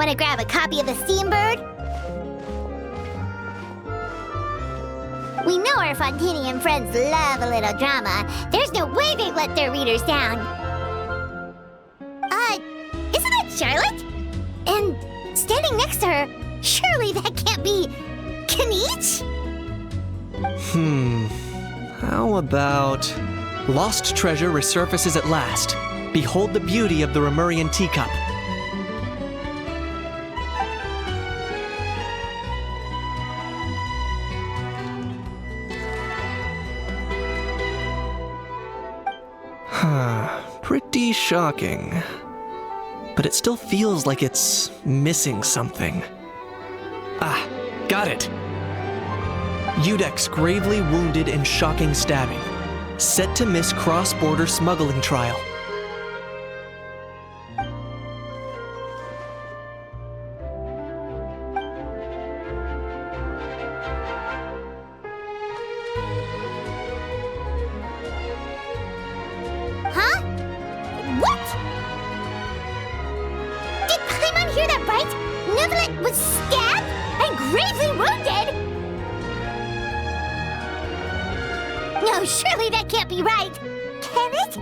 Wanna grab a copy of the Steambird? We know our Fontanian friends love a little drama. There's no way they'd let their readers down. Isn't that Charlotte? And standing next to her, surely that can't be Kaniche? How about... Lost treasure resurfaces at last. Behold the beauty of the Remurian teacup. Pretty shocking. But it still feels like it's missing something. Ah, got it. Udex gravely wounded in shocking stabbing. Set to miss cross-border smuggling trial. Huh? What? Did Paimon hear that right? Neuvillette was stabbed and gravely wounded? No, surely that can't be right. Can it?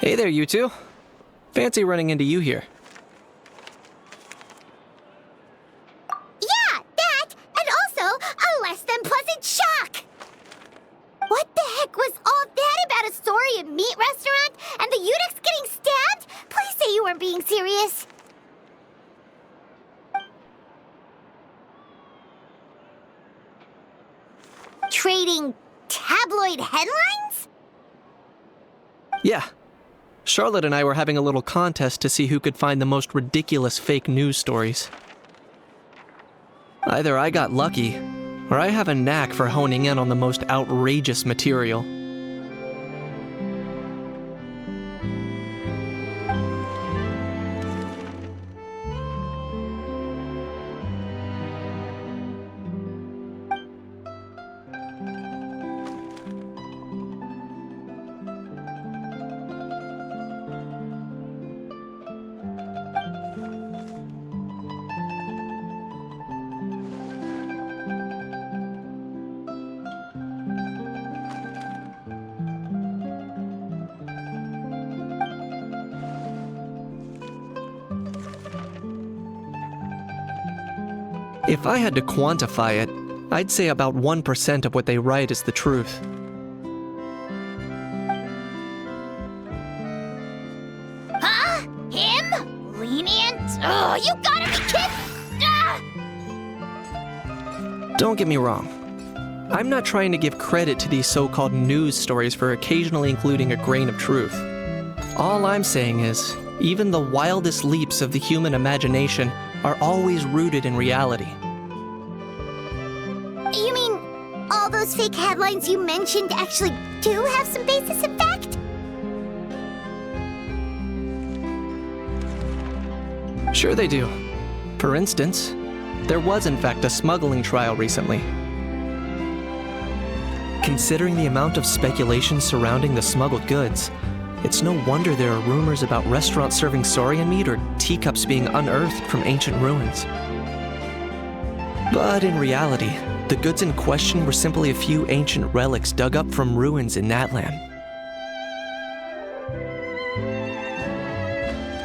Hey there, you two. Fancy running into you here. Yeah, that, and also a less than pleasant shock. What the heck was all that about a Saurian meat restaurant and the Udex getting stabbed? Please say you weren't being serious. Trading tabloid headlines? Yeah. Charlotte and I were having a little contest to see who could find the most ridiculous fake news stories. Either I got lucky, or I have a knack for honing in on the most outrageous material. If I had to quantify it, I'd say about 1% of what they write is the truth. Huh? Him? Lenient? Oh, you gotta be kidding! Ah! Don't get me wrong. I'm not trying to give credit to these so-called news stories for occasionally including a grain of truth. All I'm saying is, even the wildest leaps of the human imagination are always rooted in reality. You mean all those fake headlines you mentioned actually do have some basis in fact? Sure they do. For instance, there was in fact a smuggling trial recently. Considering the amount of speculation surrounding the smuggled goods, it's no wonder there are rumors about restaurants serving saurian meat or teacups being unearthed from ancient ruins. But in reality, the goods in question were simply a few ancient relics dug up from ruins in Natlan.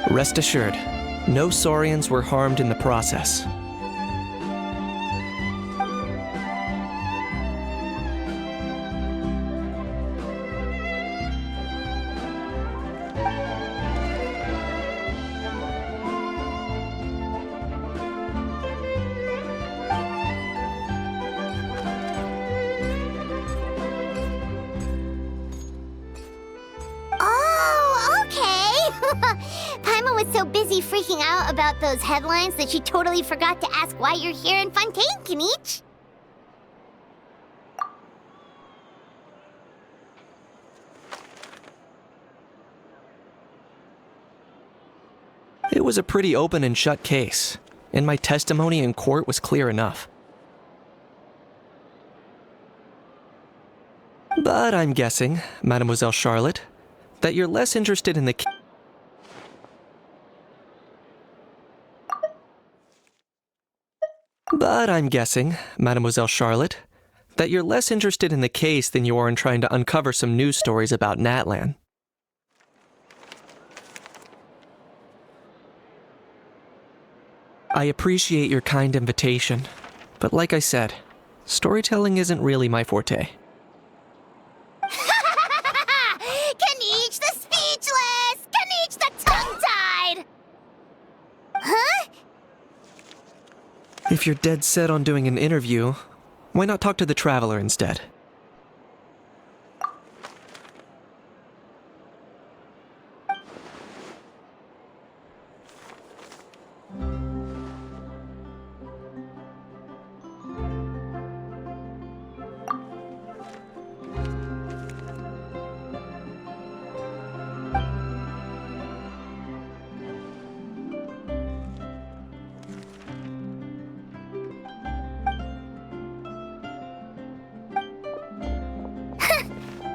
Rest assured, no saurians were harmed in the process. so busy freaking out about those headlines that you totally forgot to ask why you're here in Fontaine, Kinich. It was a pretty open and shut case, and my testimony in court was clear enough. But I'm guessing, Mademoiselle Charlotte, that you're less interested in the case than you are in trying to uncover some news stories about Natlan. I appreciate your kind invitation, but like I said, storytelling isn't really my forte. Kinich the speechless! Kinich the tongue-tied! Huh? If you're dead set on doing an interview, why not talk to the Traveler instead?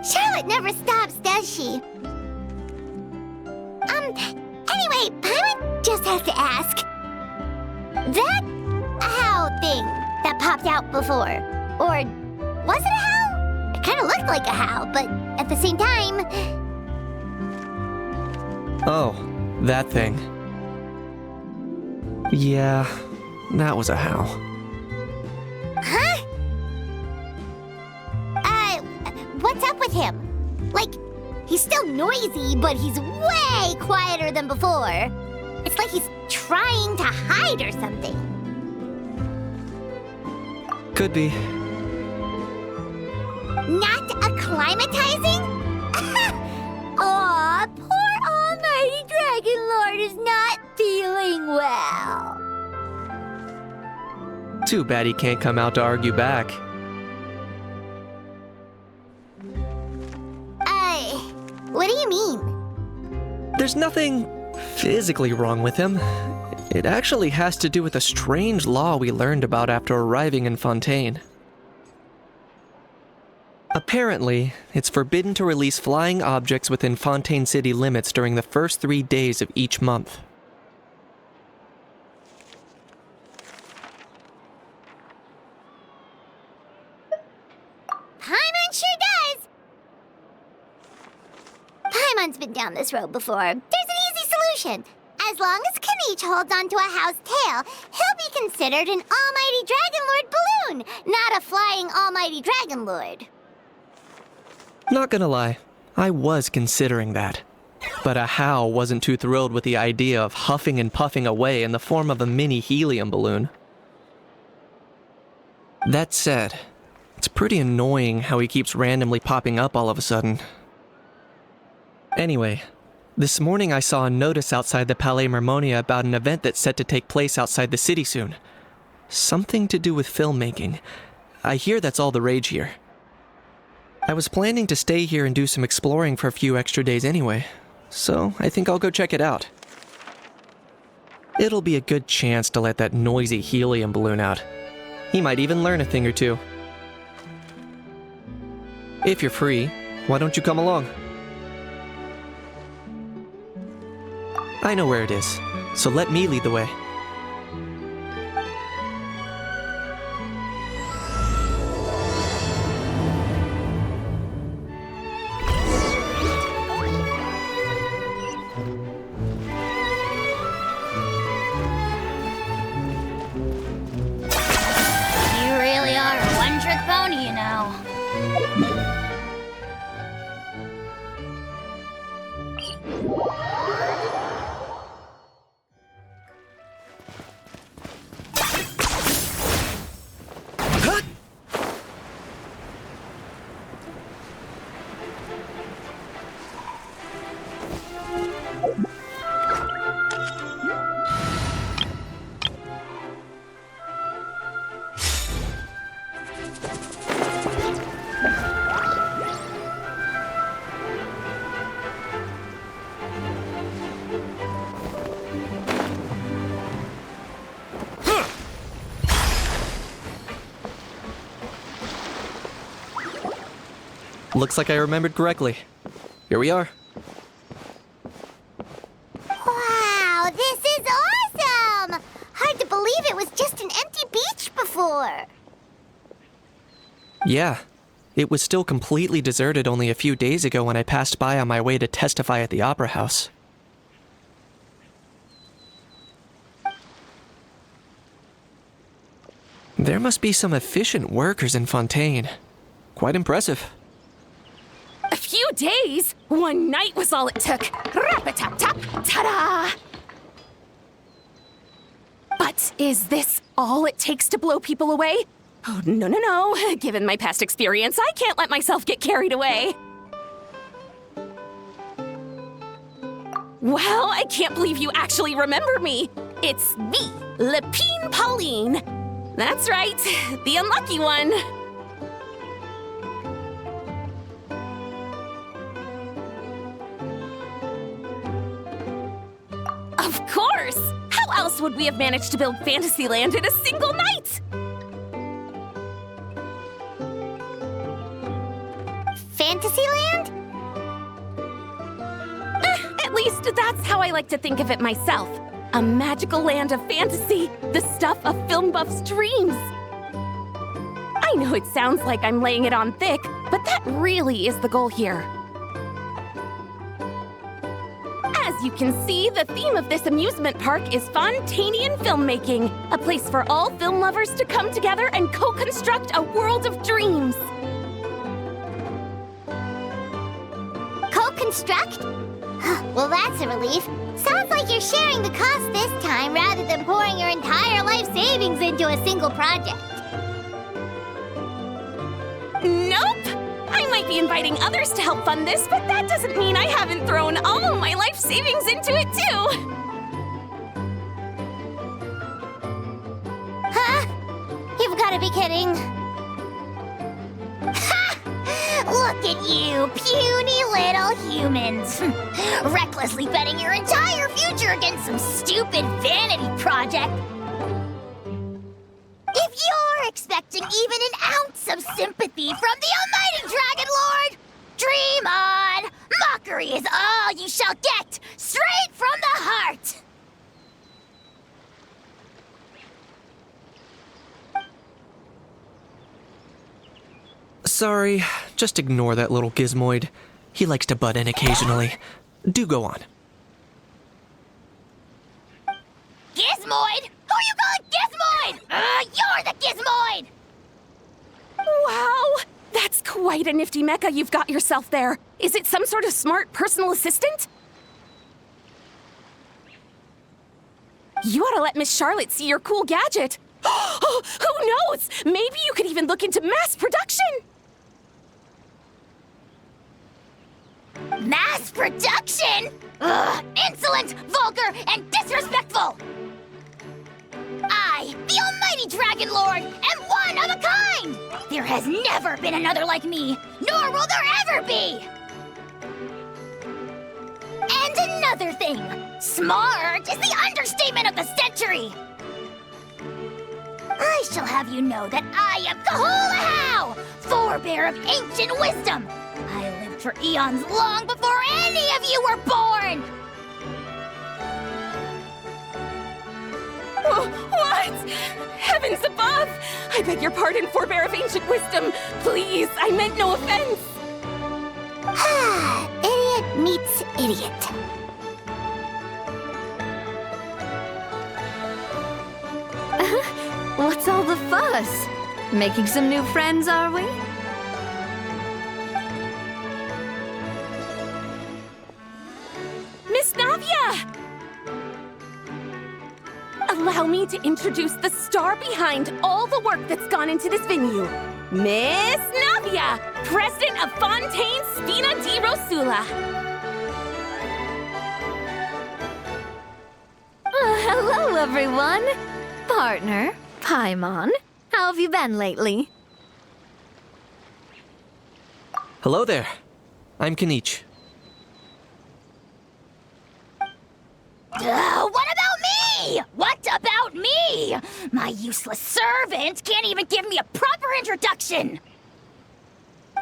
Charlotte never stops, does she? Anyway, Paimon just has to ask. That owl thing that popped out before, or was it a howl? It kind of looked like a howl, but at the same time... Oh, that thing. Yeah, that was a howl. Huh? What's up with him? Like, he's still noisy, but he's way quieter than before. It's like he's trying to hide or something. Could be. Not acclimatizing? Aw, poor Almighty Dragon Lord is not feeling well. Too bad he can't come out to argue back. What do you mean? There's nothing physically wrong with him. It actually has to do with a strange law we learned about after arriving in Fontaine. Apparently, it's forbidden to release flying objects within Fontaine city limits during the first 3 days of each month. Paimon sure does! Paimon's been down this road before. There's an easy solution. As long as Kinich holds onto a house tail, he'll be considered an Almighty Dragon Lord balloon, not a flying Almighty Dragon Lord. Not gonna lie, I was considering that. But a howl wasn't too thrilled with the idea of huffing and puffing away in the form of a mini helium balloon. That said, it's pretty annoying how he keeps randomly popping up all of a sudden. Anyway, this morning I saw a notice outside the Palais Mermonia about an event that's set to take place outside the city soon. Something to do with filmmaking. I hear that's all the rage here. I was planning to stay here and do some exploring for a few extra days anyway, so I think I'll go check it out. It'll be a good chance to let that noisy helium balloon out. He might even learn a thing or two. If you're free, why don't you come along? I know where it is, so let me lead the way. You really are a one-trick pony, you know. Looks like I remembered correctly. Here we are. Wow, this is awesome! Hard to believe it was just an empty beach before. Yeah, it was still completely deserted only a few days ago when I passed by on my way to testify at the Opera House. There must be some efficient workers in Fontaine. Quite impressive. A few days? One night was all it took. Rap-a-tap-tap, ta-da! But is this all it takes to blow people away? Oh, no, no, no. Given my past experience, I can't let myself get carried away. Well, I can't believe you actually remember me. It's me, Lepine Pauline. That's right, the unlucky one. Of course! How else would we have managed to build Fantasyland in a single night? Fantasyland? At least that's how I like to think of it myself. A magical land of fantasy, the stuff of film buffs' dreams. I know it sounds like I'm laying it on thick, but that really is the goal here. As you can see, the theme of this amusement park is Fontainian filmmaking, a place for all film lovers to come together and co-construct a world of dreams. Co-construct? Well, that's a relief. Sounds like you're sharing the cost this time rather than pouring your entire life savings into a single project. Nope! I might be inviting others to help fund this, but that doesn't mean I haven't thrown all my life savings into it too! Huh? You've got to be kidding. Ha! Look at you, puny little humans. Recklessly betting your entire future against some stupid vanity project. If you're expecting even an ounce of sympathy from the almighty Dragon Lord, dream on! Mockery is all you shall get, straight from the heart! Sorry, just ignore that little gizmoid. He likes to butt in occasionally. Do go on. Gizmoid? Who you calling Gizmoid? You're the Gizmoid! Wow! That's quite a nifty mecha you've got yourself there. Is it some sort of smart personal assistant? You ought to let Miss Charlotte see your cool gadget. Oh, who knows? Maybe you could even look into mass production. Mass production? Ugh, insolent, vulgar, and disrespectful! I, the almighty Dragon Lord, am one of a kind! There has never been another like me, nor will there ever be! And another thing, smart is the understatement of the century! I shall have you know that I am Kahula-How, forebear of ancient wisdom! I lived for eons long before any of you were born! What? Heavens above! I beg your pardon, forebear of ancient wisdom. Please, I meant no offense. Idiot meets idiot. What's all the fuss? Making some new friends, are we? Miss Navia! Allow me to introduce the star behind all the work that's gone into this venue. Miss Navia, president of Fontaine Spina di Rosula. Hello, everyone. Partner, Paimon, how have you been lately? Hello there. I'm Kenichi. What about me? What about me? My useless servant can't even give me a proper introduction.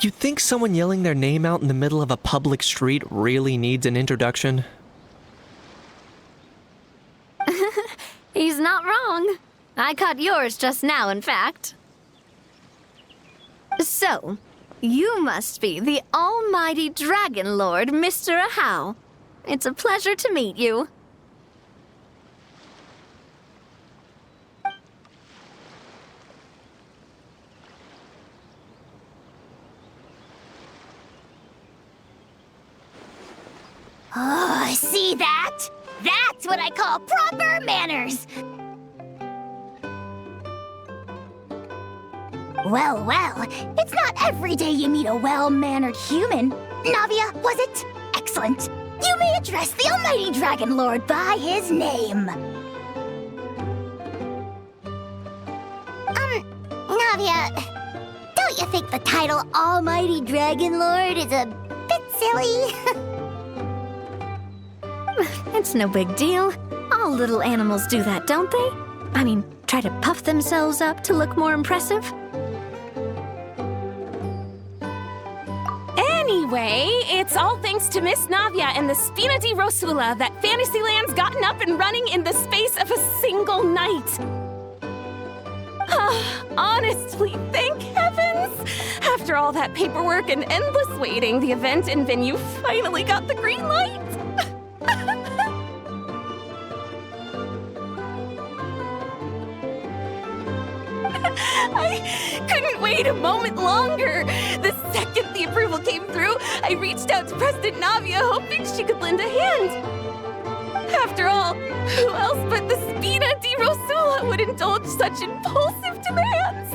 You think someone yelling their name out in the middle of a public street really needs an introduction? He's not wrong. I caught yours just now, in fact. So, you must be the almighty Dragon Lord, Mr. Ahau. It's a pleasure to meet you. Oh, see that? That's what I call proper manners! Well, it's not every day you meet a well-mannered human. Navia, was it? Excellent. You may address the almighty Dragon Lord by his name. Navia, don't you think the title Almighty Dragon Lord is a bit silly? It's no big deal. All little animals do that, don't they? I mean, try to puff themselves up to look more impressive. Anyway, it's all thanks to Miss Navia and the Spina di Rosula that Fantasyland's gotten up and running in the space of a single night. Honestly, thank heavens! After all that paperwork and endless waiting, the event and venue finally got the green light. I couldn't wait a moment longer. The second the approval came through, I reached out to President Navia, hoping she could lend a hand. After all, who else but the Spina di Rosula would indulge such impulsive demands?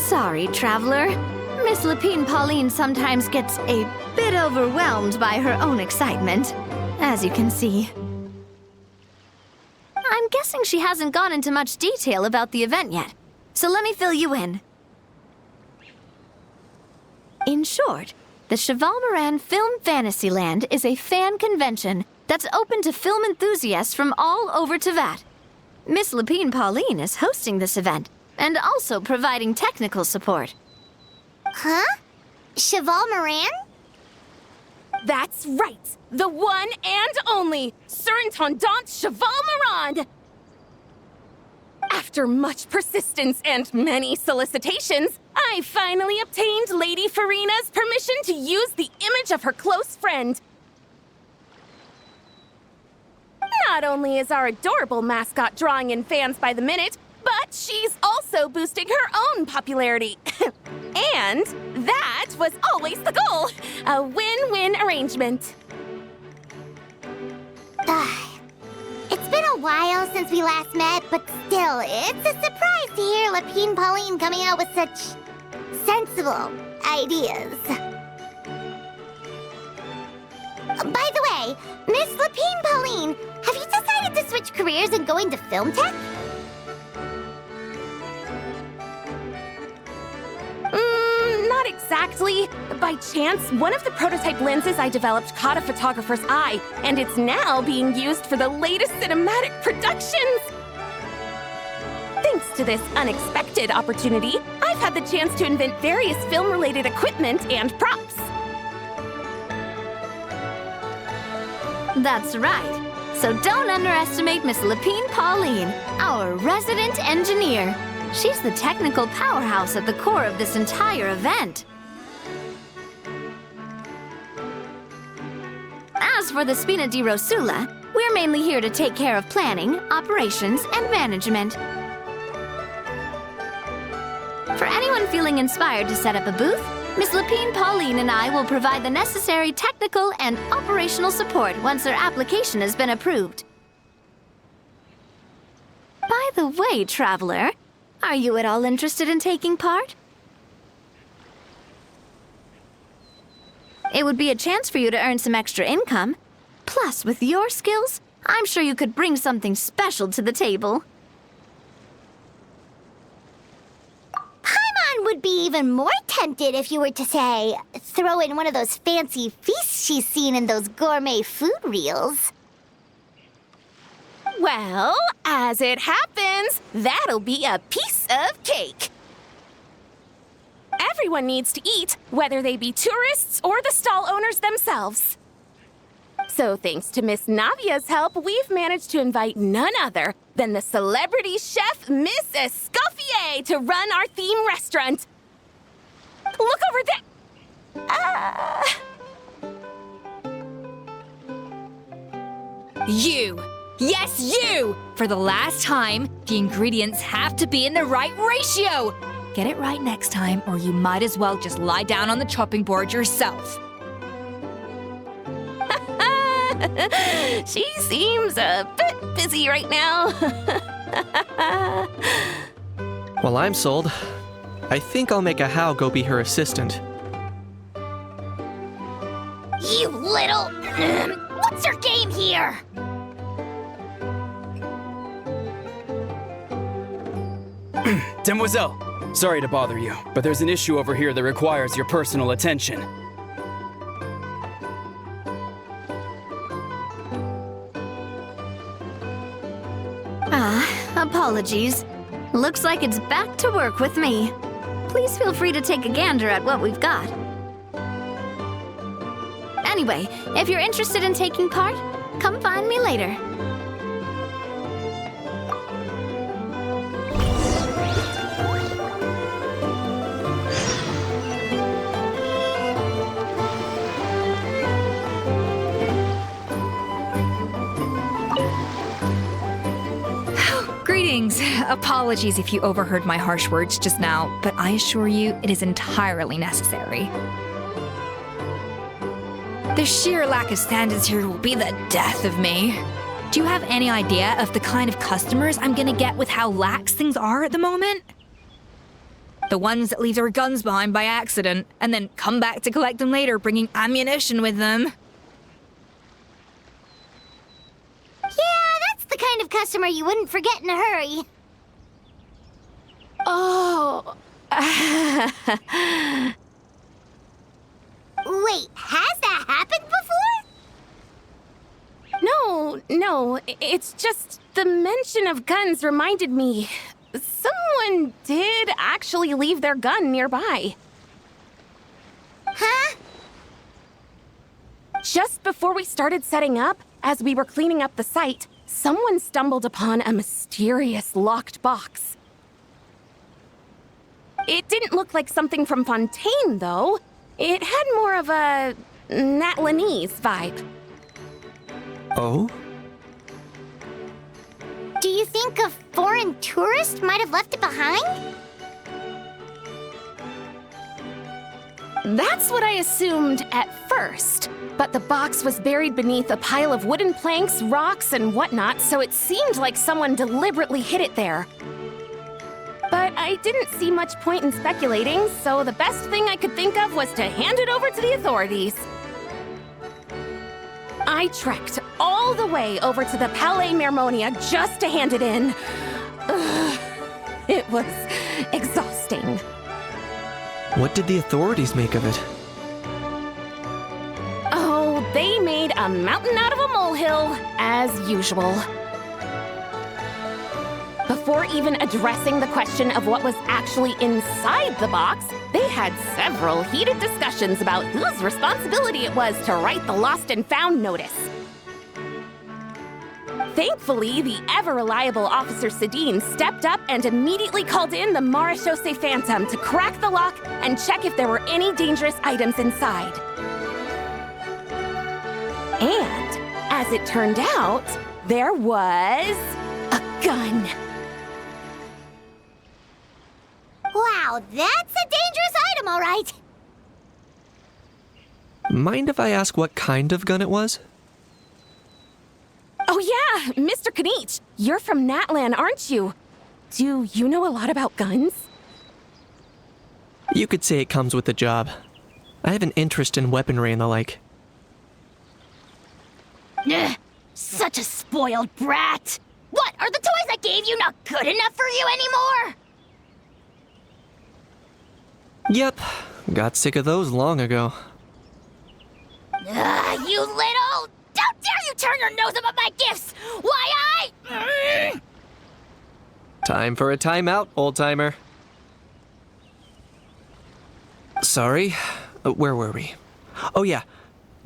Sorry, traveler. Miss Lapine Pauline sometimes gets a bit overwhelmed by her own excitement, as you can see. I'm guessing she hasn't gone into much detail about the event yet, so let me fill you in. In short, the Cheval Moran Film Fantasyland is a fan convention that's open to film enthusiasts from all over Teyvat. Miss Lapine Pauline is hosting this event and also providing technical support. Huh? Cheval Moran? That's right! The one and only Surintendant Cheval Moran! After much persistence and many solicitations, I finally obtained Lady Farina's permission to use the image of her close friend. Not only is our adorable mascot drawing in fans by the minute, but she's also boosting her own popularity. And that was always the goal, a win-win arrangement. It's been a while since we last met, but still, it's a surprise to hear Lapine Pauline coming out with such sensible ideas. By the way, Miss Lapine Pauline, have you decided to switch careers and go into film tech? Not exactly. By chance, one of the prototype lenses I developed caught a photographer's eye, and it's now being used for the latest cinematic productions. Thanks to this unexpected opportunity, I've had the chance to invent various film-related equipment and props. That's right. So don't underestimate Miss Lapine Pauline, our resident engineer. She's the technical powerhouse at the core of this entire event. As for the Spina di Rosula, we're mainly here to take care of planning, operations, and management. For anyone feeling inspired to set up a booth, Miss Lapine Pauline and I will provide the necessary technical and operational support once their application has been approved. By the way, traveler, are you at all interested in taking part? It would be a chance for you to earn some extra income. Plus, with your skills, I'm sure you could bring something special to the table. Paimon would be even more tempted if you were to, say, throw in one of those fancy feasts she's seen in those gourmet food reels. Well, as it happens, that'll be a piece of cake. Everyone needs to eat, whether they be tourists or the stall owners themselves. So thanks to Miss Navia's help, we've managed to invite none other than the celebrity chef, Miss Escoffier, to run our theme restaurant. Look over there! You! Yes, you! For the last time, the ingredients have to be in the right ratio! Get it right next time, or you might as well just lie down on the chopping board yourself. She seems a bit busy right now. Well, I'm sold. I think I'll make a How go be her assistant. You little... What's your game here? Demoiselle, sorry to bother you, but there's an issue over here that requires your personal attention. Apologies. Looks like it's back to work with me. Please feel free to take a gander at what we've got. Anyway, if you're interested in taking part, come find me later. Greetings. Apologies if you overheard my harsh words just now, but I assure you it is entirely necessary. The sheer lack of standards here will be the death of me. Do you have any idea of the kind of customers I'm gonna get with how lax things are at the moment? The ones that leave their guns behind by accident, and then come back to collect them later, bringing ammunition with them. The kind of customer you wouldn't forget in a hurry. Oh. Wait, has that happened before? No, it's just the mention of guns reminded me. Someone did actually leave their gun nearby. Huh? Just before we started setting up, as we were cleaning up the site, someone stumbled upon a mysterious locked box. It didn't look like something from Fontaine, though. It had more of a Natlanese vibe. Oh? Do you think a foreign tourist might have left it behind? That's what I assumed at first. But the box was buried beneath a pile of wooden planks, rocks, and whatnot, so it seemed like someone deliberately hid it there. But I didn't see much point in speculating, so the best thing I could think of was to hand it over to the authorities. I trekked all the way over to the Palais Mermonia just to hand it in. Ugh, it was exhausting. What did the authorities make of it? Oh, they made a mountain out of a molehill, as usual. Before even addressing the question of what was actually inside the box, they had several heated discussions about whose responsibility it was to write the lost and found notice. Thankfully, the ever-reliable Officer Sedine stepped up and immediately called in the Marechaussee Phantom to crack the lock and check if there were any dangerous items inside. And, as it turned out, there was a gun. Wow, that's a dangerous item, all right. Mind if I ask what kind of gun it was? Oh yeah, Mr. Kanich, you're from Natlan, aren't you? Do you know a lot about guns? You could say it comes with the job. I have an interest in weaponry and the like. Ugh, such a spoiled brat. What, are the toys I gave you not good enough for you anymore? Yep, got sick of those long ago. You little... How dare you to turn your nose up at my gifts! Why I... Time for a timeout, old-timer. Sorry, where were we? Oh yeah,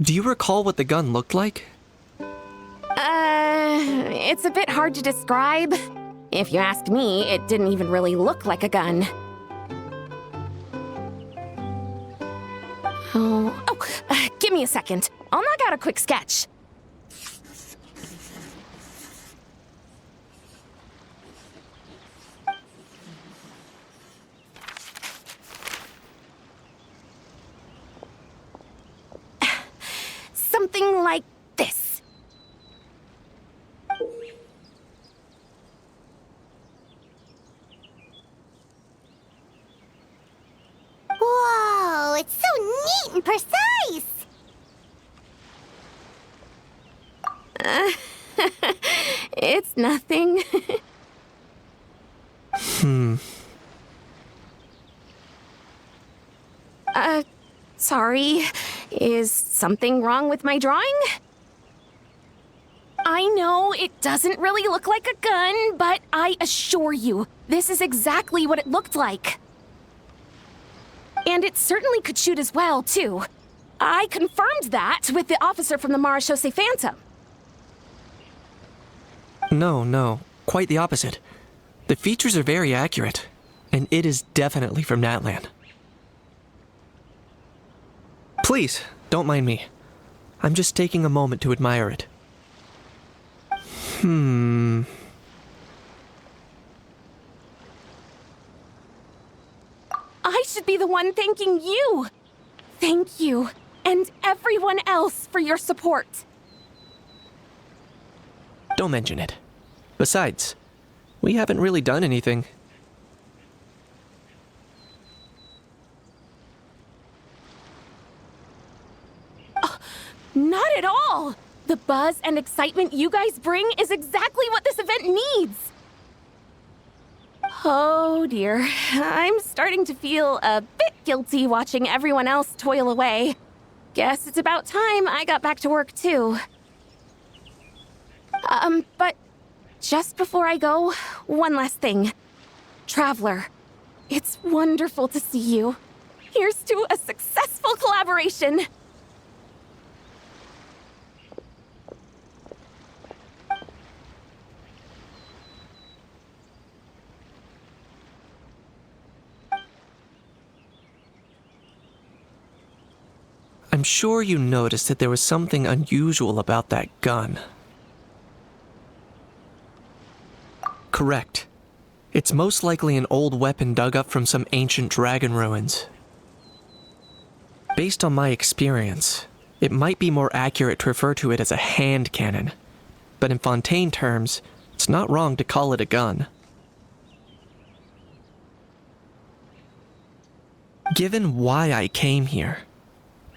do you recall what the gun looked like? It's a bit hard to describe. If you ask me, it didn't even really look like a gun. Give me a second. I'll knock out a quick sketch. Something like this. Whoa, it's so neat and precise! It's nothing. Sorry. Is something wrong with my drawing? I know it doesn't really look like a gun, but I assure you, this is exactly what it looked like. And it certainly could shoot as well, too. I confirmed that with the officer from the Marechaussee Phantom. No, quite the opposite. The features are very accurate, and it is definitely from Natlan. Please, don't mind me. I'm just taking a moment to admire it. I should be the one thanking you. Thank you, and everyone else for your support. Don't mention it. Besides, we haven't really done anything. Not at all! The buzz and excitement you guys bring is exactly what this event needs! Oh dear, I'm starting to feel a bit guilty watching everyone else toil away. Guess it's about time I got back to work too. But just before I go, one last thing. Traveler, it's wonderful to see you. Here's to a successful collaboration! I'm sure you noticed that there was something unusual about that gun. Correct. It's most likely an old weapon dug up from some ancient dragon ruins. Based on my experience, it might be more accurate to refer to it as a hand cannon, but in Fontaine terms, it's not wrong to call it a gun. Given why I came here,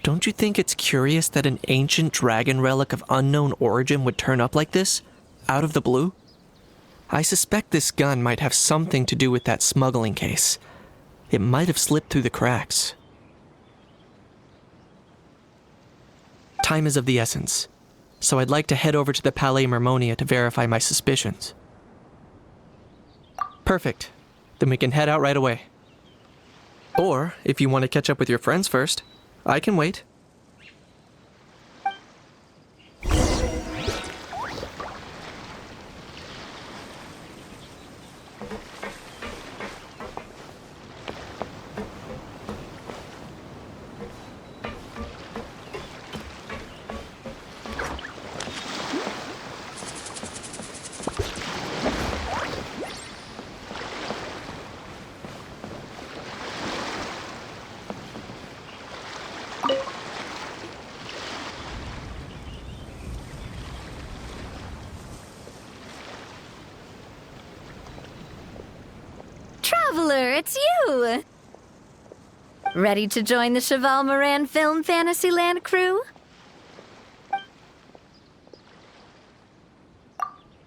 don't you think it's curious that an ancient dragon relic of unknown origin would turn up like this, out of the blue? I suspect this gun might have something to do with that smuggling case. It might have slipped through the cracks. Time is of the essence, so I'd like to head over to the Palais Mermonia to verify my suspicions. Perfect. Then we can head out right away. Or, if you want to catch up with your friends first, I can wait. Traveler, it's you! Ready to join the Cheval Moran Film Fantasyland crew?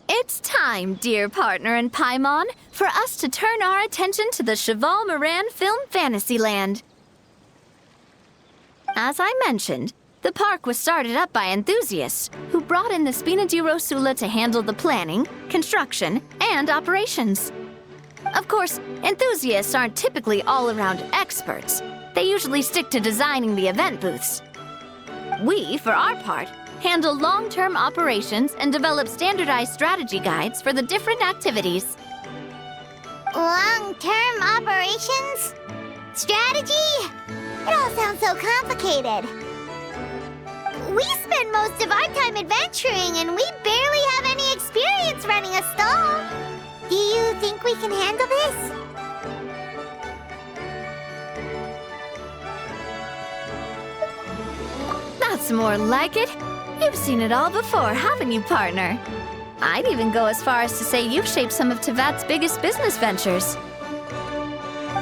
It's time, dear partner and Paimon, for us to turn our attention to the Cheval Moran Film Fantasyland. As I mentioned, The park was started up by enthusiasts who brought in the Spina di Rosula to handle the planning, construction, and operations. Of course, enthusiasts aren't typically all-around experts. They usually stick to designing the event booths. We, for our part, handle long-term operations and develop standardized strategy guides for the different activities. Long-term operations? Strategy? It all sounds so complicated. We spend most of our time adventuring, and we barely have any experience running a stall. Do you think we can handle this? That's more like it. You've seen it all before, haven't you, partner? I'd even go as far as to say you've shaped some of Tevat's biggest business ventures.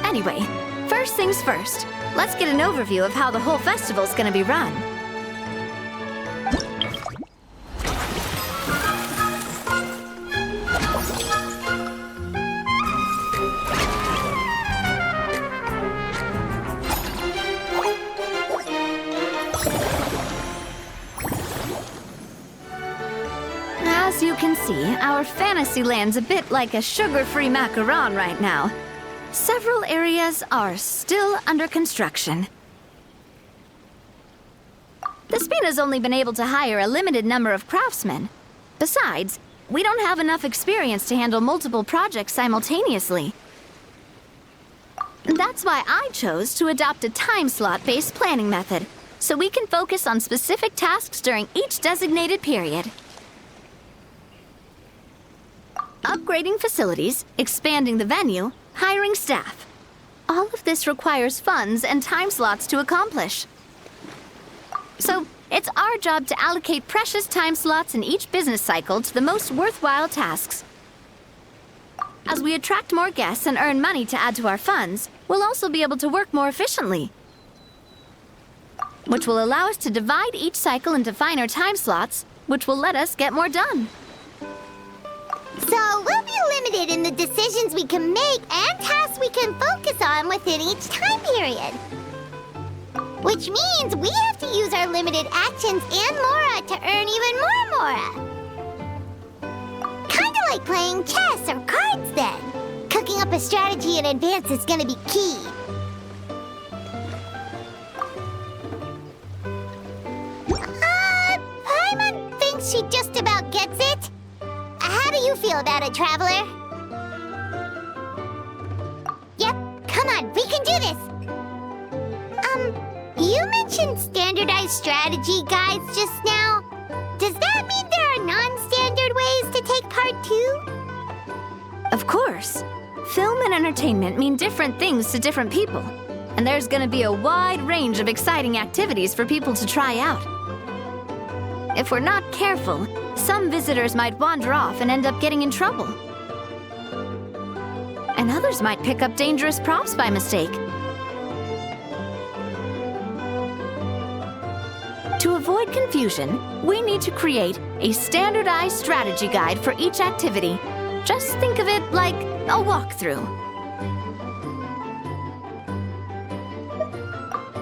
Anyway, first things first. Let's get an overview of how the whole festival's gonna be run. As you can see, our fantasy land's a bit like a sugar-free macaron right now. Several areas are still under construction. The Spina's only been able to hire a limited number of craftsmen. Besides, we don't have enough experience to handle multiple projects simultaneously. That's why I chose to adopt a time slot-based planning method, so we can focus on specific tasks during each designated period. Upgrading facilities, expanding the venue, hiring staff. All of this requires funds and time slots to accomplish. So, it's our job to allocate precious time slots in each business cycle to the most worthwhile tasks. As we attract more guests and earn money to add to our funds, we'll also be able to work more efficiently, which will allow us to divide each cycle into finer time slots, which will let us get more done. So we'll be limited in the decisions we can make and tasks we can focus on within each time period. Which means we have to use our limited actions and Mora to earn even more Mora. Kinda like playing chess or cards then. Cooking up a strategy in advance is gonna be key. Paimon thinks she just about gets it. How do you feel about it, Traveler? Yep, come on, we can do this! You mentioned standardized strategy guides just now. Does that mean there are non-standard ways to take part too? Of course. Film and entertainment mean different things to different people. And there's gonna be a wide range of exciting activities for people to try out. If we're not careful, some visitors might wander off and end up getting in trouble. And others might pick up dangerous props by mistake. To avoid confusion, we need to create a standardized strategy guide for each activity. Just think of it like a walkthrough.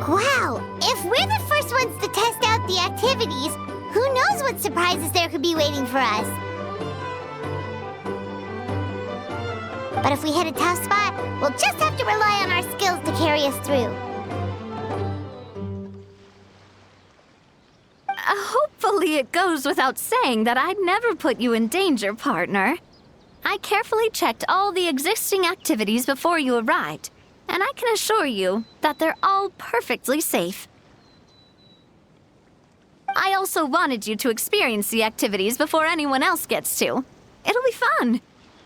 Wow, if we're the first ones to test out the activities, who knows what surprises there could be waiting for us? But if we hit a tough spot, we'll just have to rely on our skills to carry us through. Hopefully it goes without saying that I'd never put you in danger, partner. I carefully checked all the existing activities before you arrived, and I can assure you that they're all perfectly safe. I also wanted you to experience the activities before anyone else gets to. It'll be fun.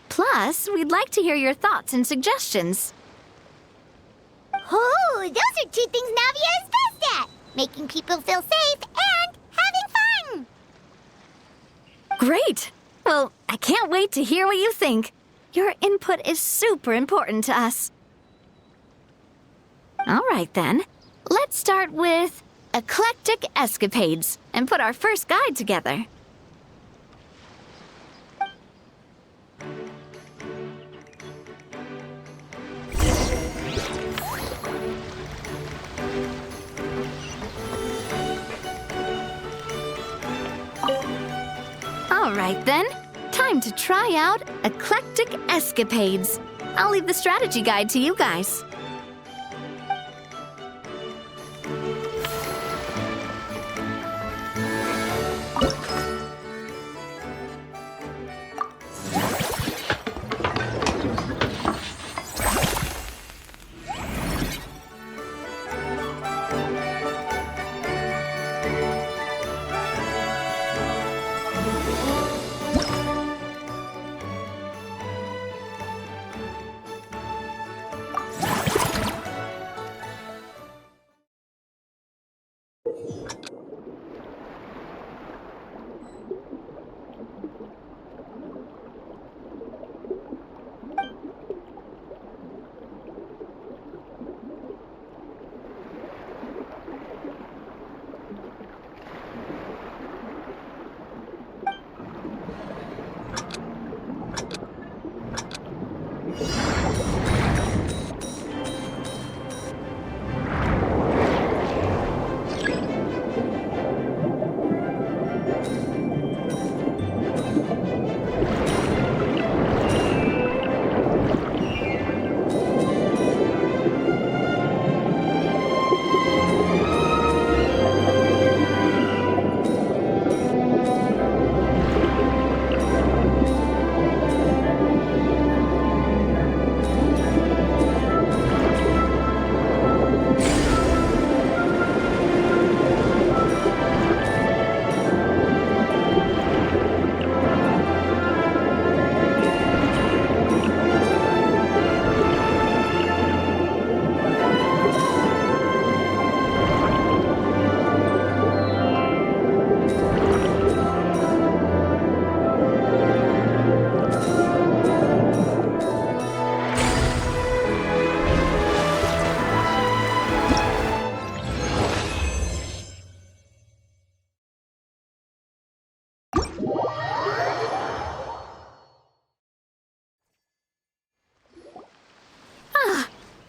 Plus, we'd like to hear your thoughts and suggestions. Oh, those are two things Navia is best at! Making people feel safe and having fun! Great! Well, I can't wait to hear what you think. Your input is super important to us. All right, then. Let's start with eclectic escapades and put our first guide together. right then. Time to try out Eclectic Escapades. I'll leave the strategy guide to you guys.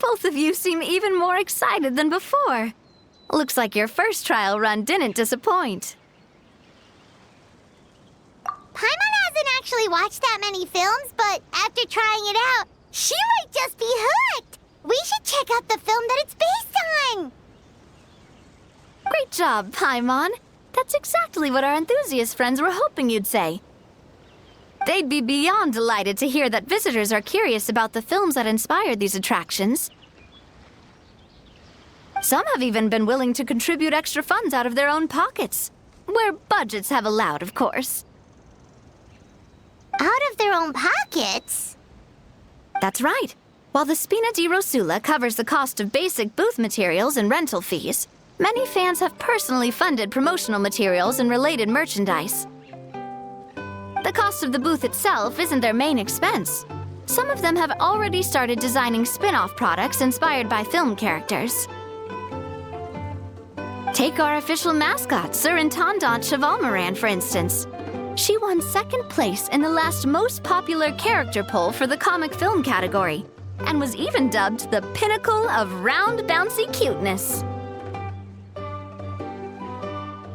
Both of you seem even more excited than before. Looks like your first trial run didn't disappoint. Paimon hasn't actually watched that many films, but after trying it out, she might just be hooked. We should check out the film that it's based on. Great job, Paimon. That's exactly what our enthusiast friends were hoping you'd say. They'd be beyond delighted to hear that visitors are curious about the films that inspired these attractions. Some have even been willing to contribute extra funds out of their own pockets. Where budgets have allowed, of course. Out of their own pockets? That's right. While the Spina di Rosula covers the cost of basic booth materials and rental fees, many fans have personally funded promotional materials and related merchandise. The cost of the booth itself isn't their main expense. Some of them have already started designing spin-off products inspired by film characters. Take our official mascot, Surintendant Chevalmoran, for instance. She won second place in the last most popular character poll for the comic film category, and was even dubbed the pinnacle of round, bouncy cuteness.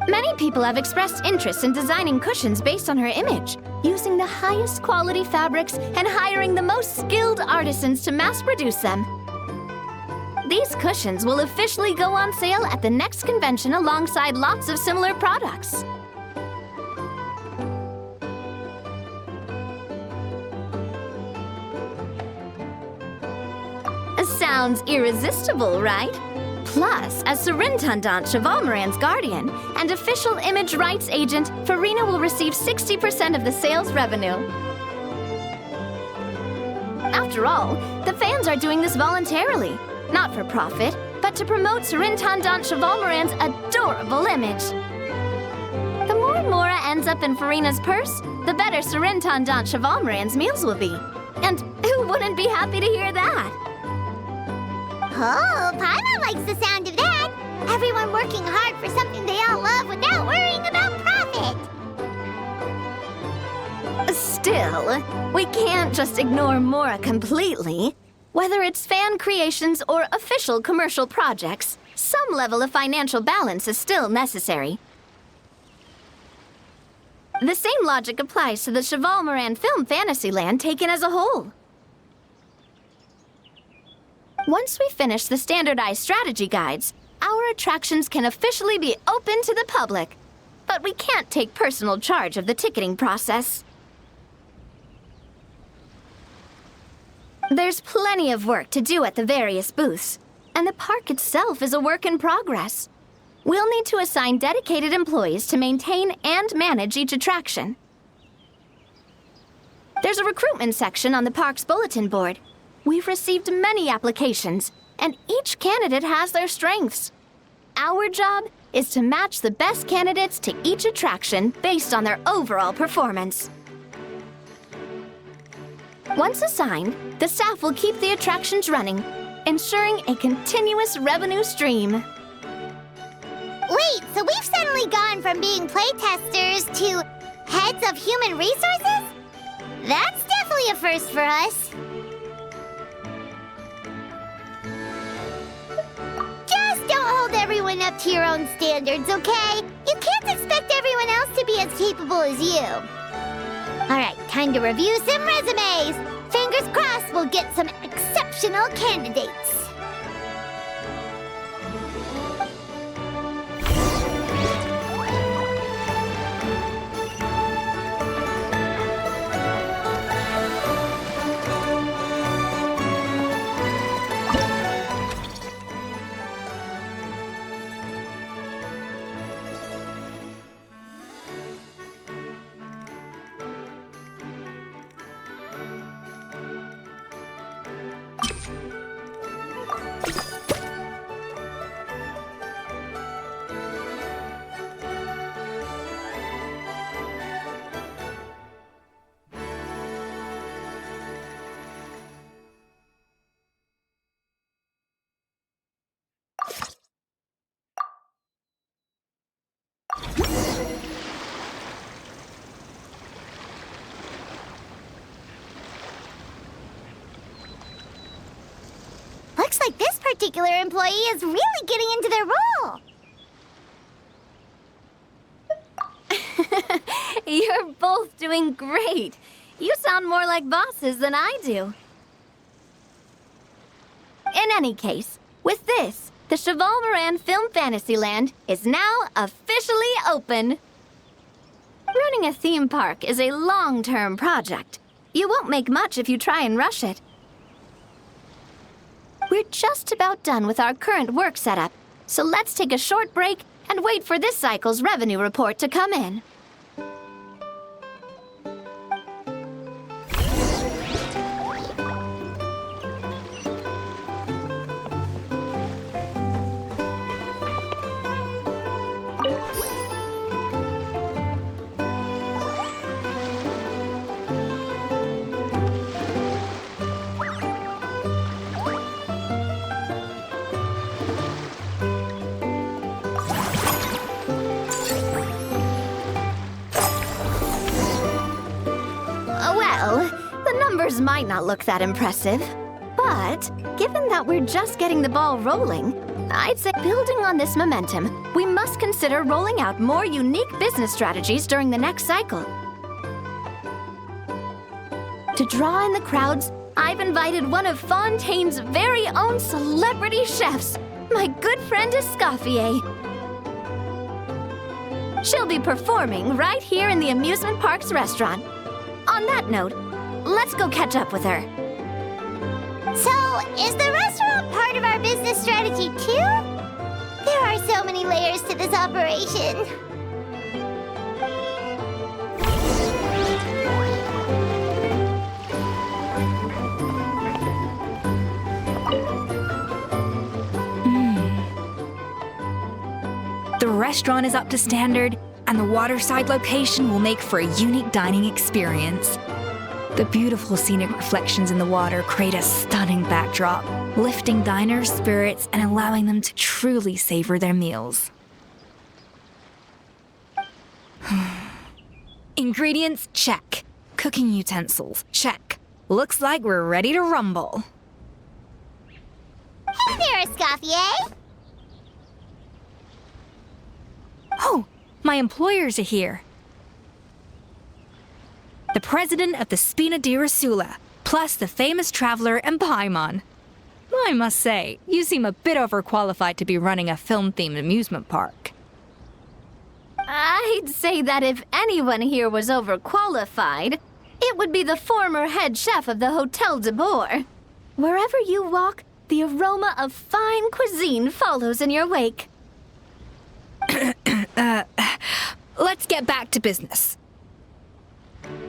Many people have expressed interest in designing cushions based on her image, using the highest quality fabrics and hiring the most skilled artisans to mass produce them. These cushions will officially go on sale at the next convention alongside lots of similar products. Sounds irresistible, right? Plus, as Surintendant Chevalmoran's guardian and official image rights agent, Farina will receive 60% of the sales revenue. After all, the fans are doing this voluntarily, not for profit, but to promote Surintendant Chevalmoran's adorable image. The more Mora ends up in Farina's purse, the better Surintendant Chevalmoran's meals will be. And who wouldn't be happy to hear that? Oh, Paimon likes the sound of that. Everyone working hard for something they all love without worrying about profit. Still, we can't just ignore Mora completely. Whether it's fan creations or official commercial projects, some level of financial balance is still necessary. The same logic applies to the Cheval Moran Film Fantasyland taken as a whole. Once we finish the standardized strategy guides, our attractions can officially be open to the public. But we can't take personal charge of the ticketing process. There's plenty of work to do at the various booths, and the park itself is a work in progress. We'll need to assign dedicated employees to maintain and manage each attraction. There's a recruitment section on the park's bulletin board. We've received many applications, and each candidate has their strengths. Our job is to match the best candidates to each attraction based on their overall performance. Once assigned, the staff will keep the attractions running, ensuring a continuous revenue stream. Wait, so we've suddenly gone from being playtesters to heads of human resources? That's definitely a first for us. Just don't hold everyone up to your own standards, okay? You can't expect everyone else to be as capable as you. All right, time to review some resumes. Fingers crossed we'll get some exceptional candidates. Looks like this particular employee is really getting into their role. You're both doing great. You sound more like bosses than I do. In any case, with this, the Cheval Moran Film Fantasyland is now officially open. Running a theme park is a long-term project. You won't make much if you try and rush it. We're just about done with our current work setup, so let's take a short break and wait for this cycle's revenue report to come in. Numbers might not look that impressive, but given that we're just getting the ball rolling, I'd say building on this momentum, we must consider rolling out more unique business strategies during the next cycle. To draw in the crowds, I've invited one of Fontaine's very own celebrity chefs, my good friend Escoffier. She'll be performing right here in the amusement park's restaurant. On that note, let's go catch up with her. So, is the restaurant part of our business strategy too? There are so many layers to this operation. The restaurant is up to standard, and the waterside location will make for a unique dining experience. The beautiful scenic reflections in the water create a stunning backdrop, lifting diners' spirits and allowing them to truly savor their meals. Ingredients, check. Cooking utensils, check. Looks like we're ready to rumble. Hey there, Escoffier! Oh, my employers are here. the president of the Spina di Rosula, plus the famous traveler and Paimon. I must say, you seem a bit overqualified to be running a film-themed amusement park. I'd say that if anyone here was overqualified, it would be the former head chef of the Hotel de Boer. Wherever you walk, the aroma of fine cuisine follows in your wake. Let's get back to business.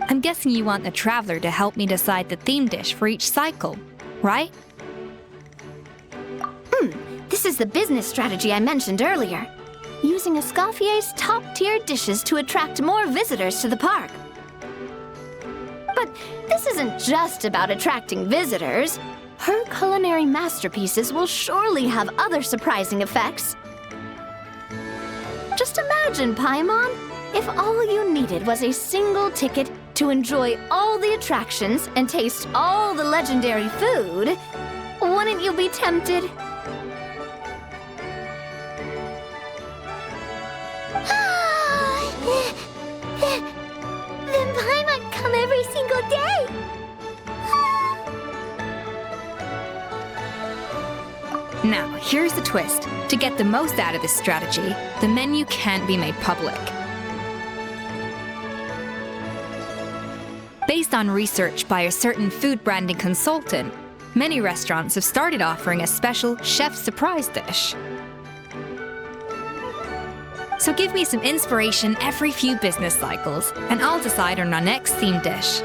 I'm guessing you want the traveler to help me decide the theme dish for each cycle, right? This is the business strategy I mentioned earlier. Using Escoffier's top-tier dishes to attract more visitors to the park. But this isn't just about attracting visitors. Her culinary masterpieces will surely have other surprising effects. Just imagine, Paimon, if all you needed was a single ticket to enjoy all the attractions and taste all the legendary food. Wouldn't you be tempted? Then Paimon come every single day. Now, here's the twist. To get the most out of this strategy, the menu can't be made public. Based on research by a certain food branding consultant, many restaurants have started offering a special chef surprise dish. So give me some inspiration every few business cycles, and I'll decide on our next theme dish.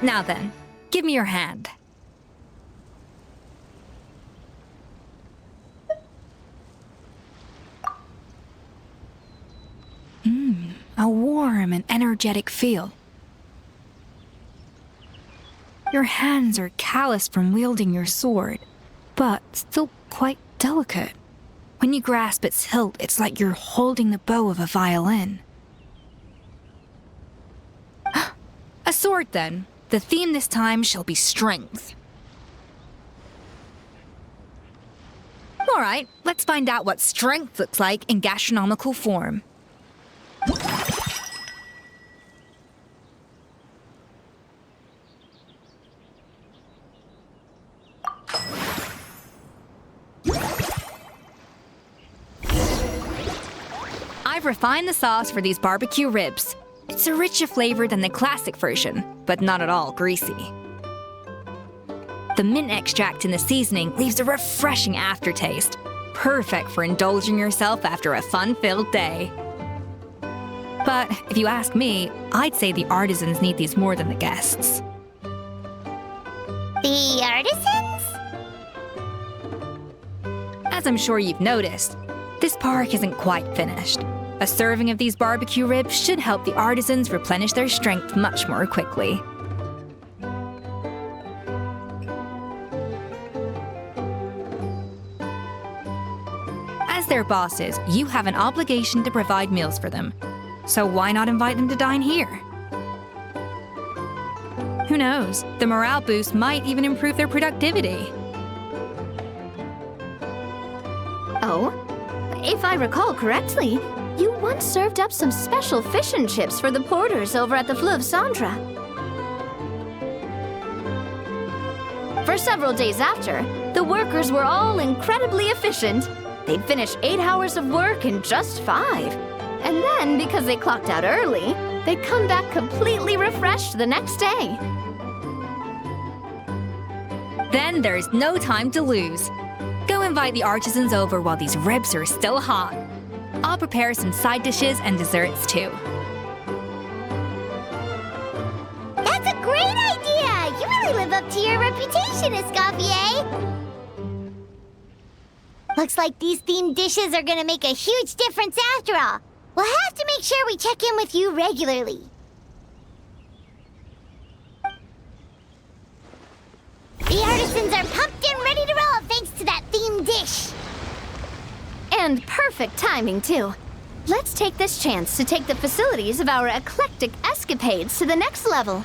Now then, give me your hand. A warm and energetic feel. Your hands are calloused from wielding your sword, but still quite delicate. When you grasp its hilt, it's like you're holding the bow of a violin. A sword, then. The theme this time shall be strength. All right, let's find out what strength looks like in gastronomical form. I've refined the sauce for these barbecue ribs. It's a richer flavor than the classic version, but not at all greasy. The mint extract in the seasoning leaves a refreshing aftertaste, perfect for indulging yourself after a fun-filled day. But if you ask me, I'd say the artisans need these more than the guests. The artisans? As I'm sure you've noticed, this park isn't quite finished. A serving of these barbecue ribs should help the artisans replenish their strength much more quickly. As their bosses, you have an obligation to provide meals for them. So why not invite them to dine here? Who knows? The morale boost might even improve their productivity. Oh, if I recall correctly, you once served up some special fish and chips for the porters over at the Fleuve Centre. For several days after, the workers were all incredibly efficient. They'd finish 8 hours of work in just 5. And then, because they clocked out early, they'd come back completely refreshed the next day. Then there's no time to lose. Go invite the artisans over while these ribs are still hot. I'll prepare some side dishes and desserts too. That's a great idea! You really live up to your reputation, Escoffier! Looks like these themed dishes are gonna make a huge difference after all. We'll have to make sure we check in with you regularly. The artisans are pumped and ready to roll thanks to that themed dish. And perfect timing, too. Let's take this chance to take the facilities of our eclectic escapades to the next level.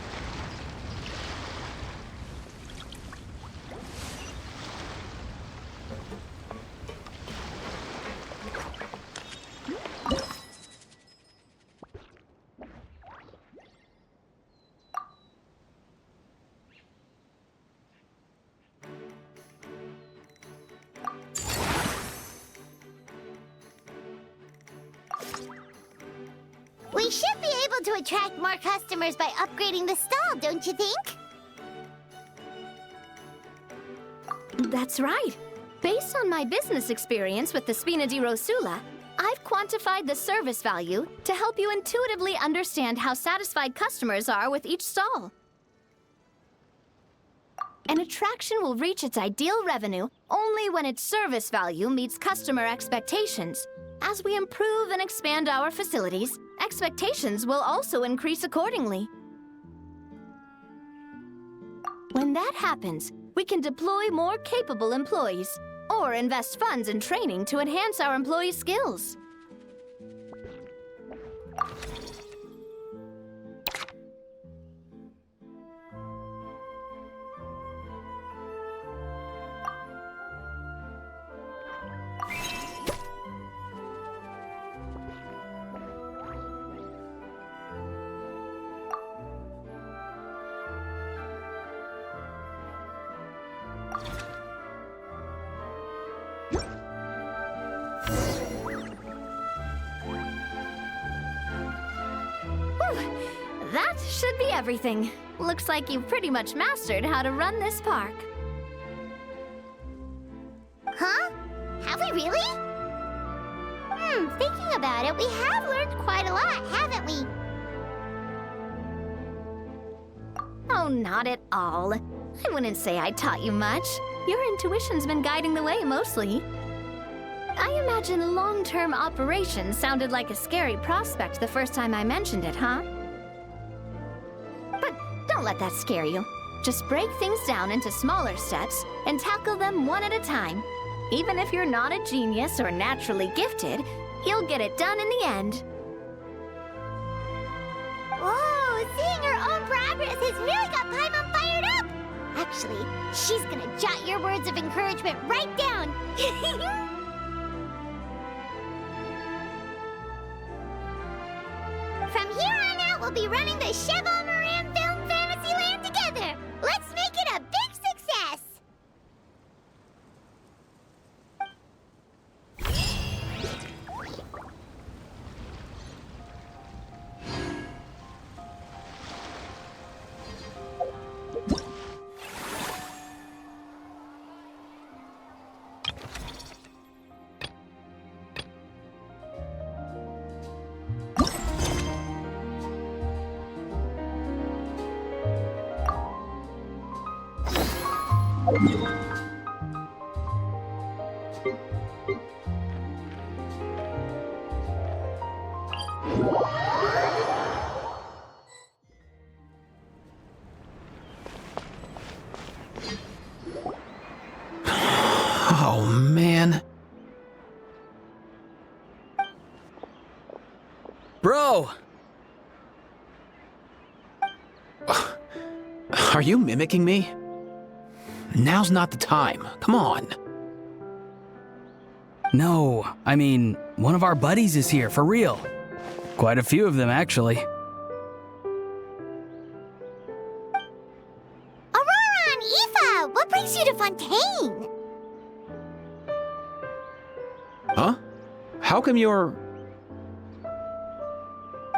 We should be able to attract more customers by upgrading the stall, don't you think? That's right. Based on my business experience with the Spina di Rosula, I've quantified the service value to help you intuitively understand how satisfied customers are with each stall. An attraction will reach its ideal revenue only when its service value meets customer expectations. As we improve and expand our facilities, expectations will also increase accordingly. When that happens, we can deploy more capable employees or invest funds in training to enhance our employees' skills. That should be everything. Looks like you've pretty much mastered how to run this park. Huh? Have we really? Thinking about it, we have learned quite a lot, haven't we? Oh, not at all. I wouldn't say I taught you much. Your intuition's been guiding the way mostly. I imagine long-term operations sounded like a scary prospect the first time I mentioned it, huh? But don't let that scare you. Just break things down into smaller steps and tackle them one at a time. Even if you're not a genius or naturally gifted, you'll get it done in the end. Whoa, seeing her own progress has really got Paimon fired up! Actually, she's gonna jot your words of encouragement right down. From here on out, we'll be running the Cheval Moran Film Fantasyland together. Let's make it a big success! Oh, man. Bro! Are you mimicking me? Now's not the time. Come on. No, I mean, one of our buddies is here, for real. Quite a few of them, actually. Aurora and Aoife, what brings you to Fontaine? Huh? How come you're...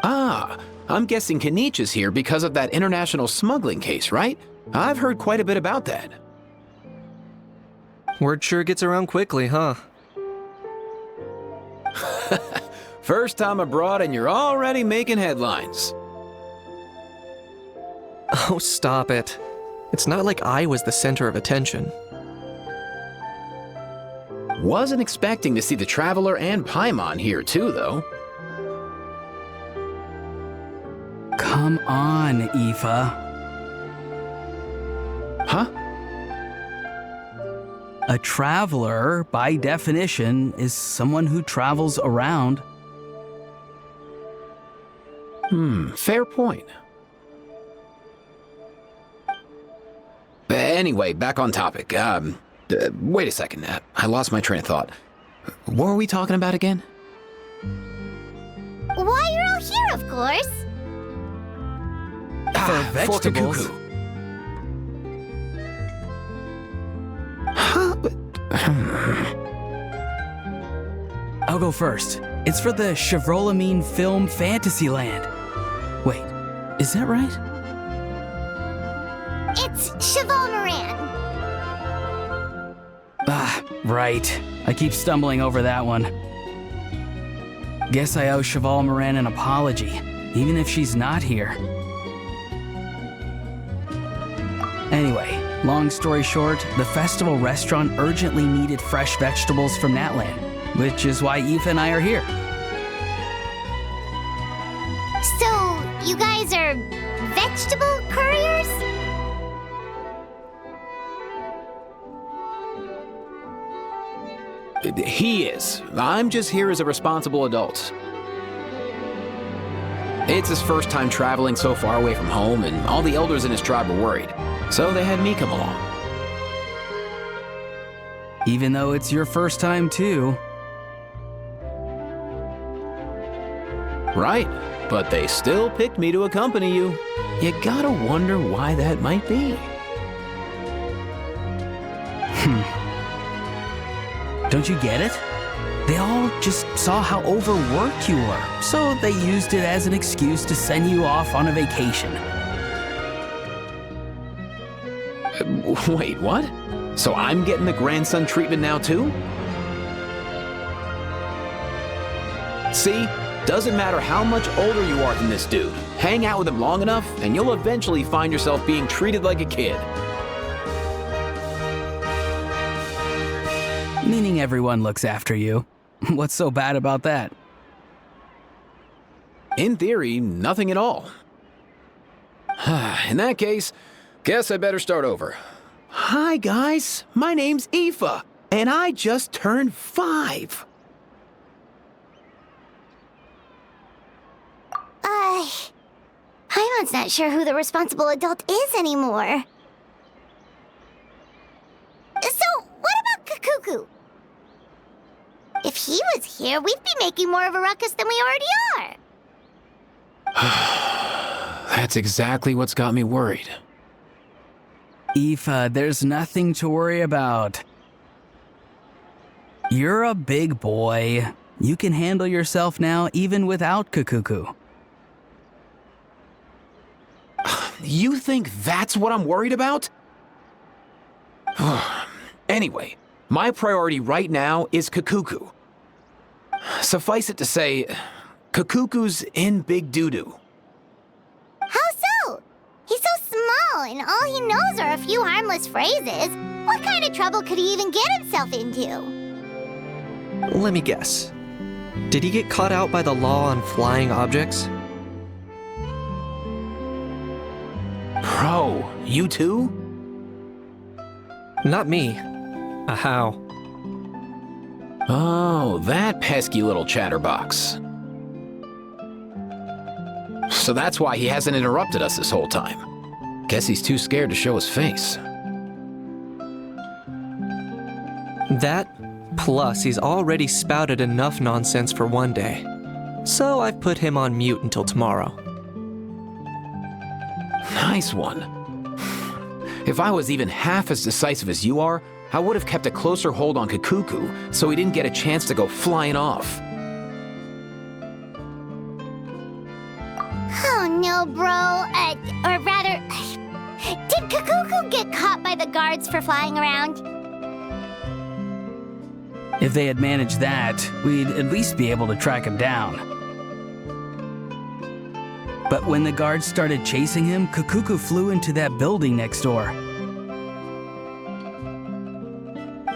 Ah, I'm guessing Kanich is here because of that international smuggling case, right? I've heard quite a bit about that. Word sure gets around quickly, huh? First time abroad and you're already making headlines. Oh, stop it. It's not like I was the center of attention. Wasn't expecting to see the Traveler and Paimon here too, though. Come on, Aoife. Huh? A traveler, by definition, is someone who travels around. Fair point. Anyway, back on topic. Wait a second. I lost my train of thought. What were we talking about again? Why you're all here, of course. For vegetables. Forte Cuckoo. I'll go first. It's for the Chevrolamine Film Fantasyland. Wait, is that right? It's Cheval Moran. Ah, right. I keep stumbling over that one. Guess I owe Cheval Moran an apology, even if she's not here. Anyway, long story short, the festival restaurant urgently needed fresh vegetables from Natland, which is why Eva and I are here. So, you guys are vegetable couriers? He is. I'm just here as a responsible adult. It's his first time traveling so far away from home, and all the elders in his tribe were worried. So they had me come along. Even though it's your first time too. Right, but they still picked me to accompany you. You gotta wonder why that might be. Don't you get it? They all just saw how overworked you were, so they used it as an excuse to send you off on a vacation. Wait, what? So I'm getting the grandson treatment now too? See? Doesn't matter how much older you are than this dude. Hang out with him long enough, and you'll eventually find yourself being treated like a kid. Meaning everyone looks after you. What's so bad about that? In theory, nothing at all. In that case, guess I better start over. Hi guys, my name's Aoife, and I just turned 5. Paimon's not sure who the responsible adult is anymore. So, what about Kakuku? If he was here, we'd be making more of a ruckus than we already are. That's exactly what's got me worried. Aoife, there's nothing to worry about. You're a big boy. You can handle yourself now even without Kakuku. You think that's what I'm worried about? Anyway, my priority right now is Kakuku. Suffice it to say, Kakuku's in big doo-doo. How so? He's so small, and all he knows are a few harmless phrases. What kind of trouble could he even get himself into? Let me guess. Did he get caught out by the law on flying objects? Bro, you too? Not me. A how? Oh, that pesky little chatterbox. So that's why he hasn't interrupted us this whole time. Guess he's too scared to show his face. That, plus he's already spouted enough nonsense for one day. So I've put him on mute until tomorrow. Nice one. If I was even half as decisive as you are, I would have kept a closer hold on Kakuku so he didn't get a chance to go flying off. Oh no, bro. Or rather, did Kakuku get caught by the guards for flying around? If they had managed that, we'd at least be able to track him down. But when the guards started chasing him, Kakuku flew into that building next door.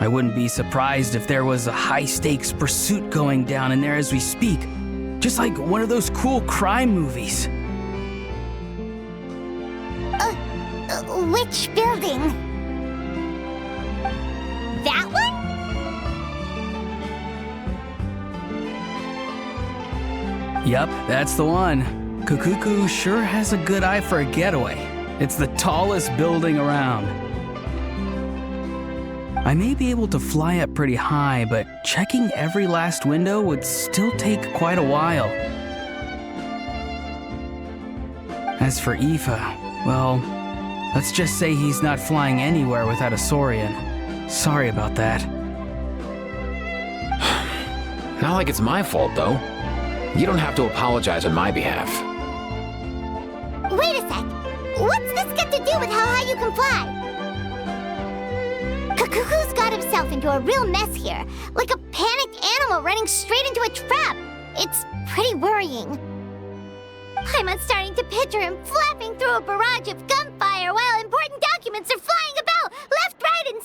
I wouldn't be surprised if there was a high-stakes pursuit going down in there as we speak. Just like one of those cool crime movies. Which building? That one? Yup, that's the one. Kakuku sure has a good eye for a getaway. It's the tallest building around. I may be able to fly up pretty high, but checking every last window would still take quite a while. As for Aoife, well, let's just say he's not flying anywhere without a Saurian. Sorry about that. Not like it's my fault, though. You don't have to apologize on my behalf. Wait a sec. What's this got to do with how high you can fly? Kakuku's got himself into a real mess here, like a panicked animal running straight into a trap. It's pretty worrying. I'm starting to picture him flapping through a barrage of gunfire while important documents are flying about left, right, and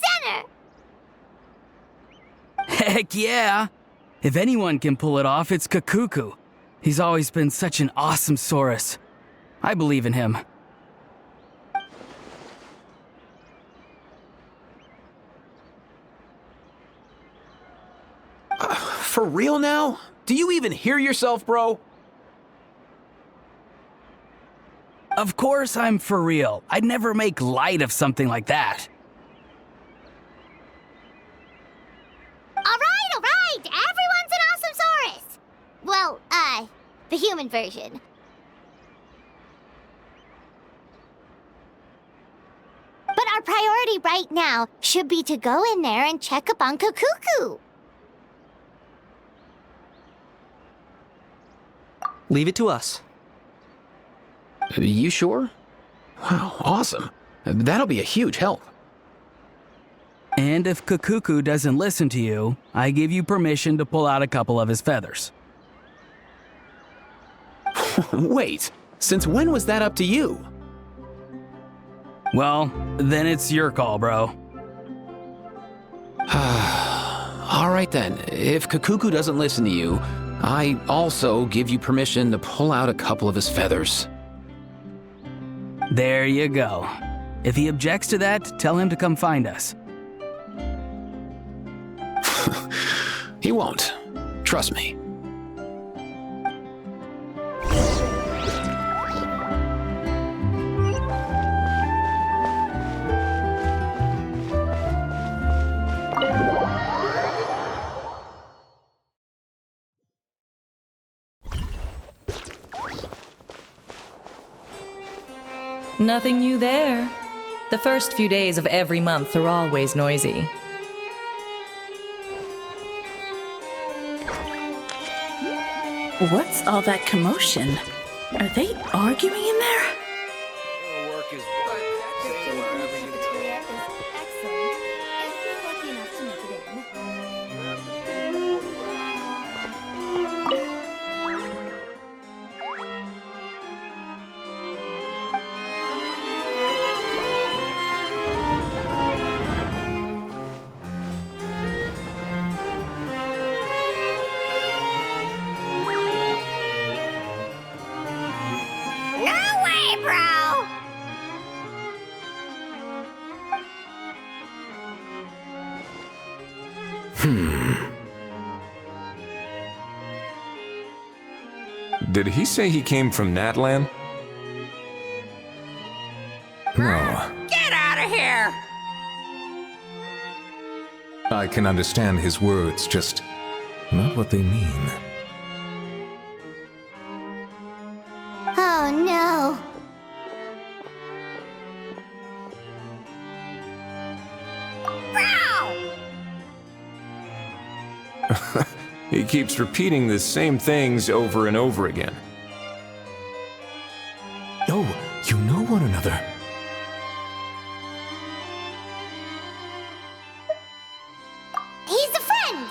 center. Heck yeah! If anyone can pull it off, it's Kakuku. He's always been such an awesome Saurus. I believe in him. For real now? Do you even hear yourself, bro? Of course I'm for real. I'd never make light of something like that. All right. Everyone's an awesome Saurus. Well, the human version. But our priority right now should be to go in there and check up on Kakuku. Leave it to us. You sure? Wow, awesome. That'll be a huge help. And if Kakuku doesn't listen to you, I give you permission to pull out a couple of his feathers. Wait, since when was that up to you? Well, then it's your call, bro. All right then, if Kakuku doesn't listen to you, I also give you permission to pull out a couple of his feathers. There you go. If he objects to that, tell him to come find us. He won't. Trust me. Nothing new there. The first few days of every month are always noisy. What's all that commotion? Are they arguing in there? Did he say he came from Natlan? No. Get out of here! I can understand his words, just not what they mean. Oh no. He keeps repeating the same things over and over again. Oh, you know one another. He's a friend!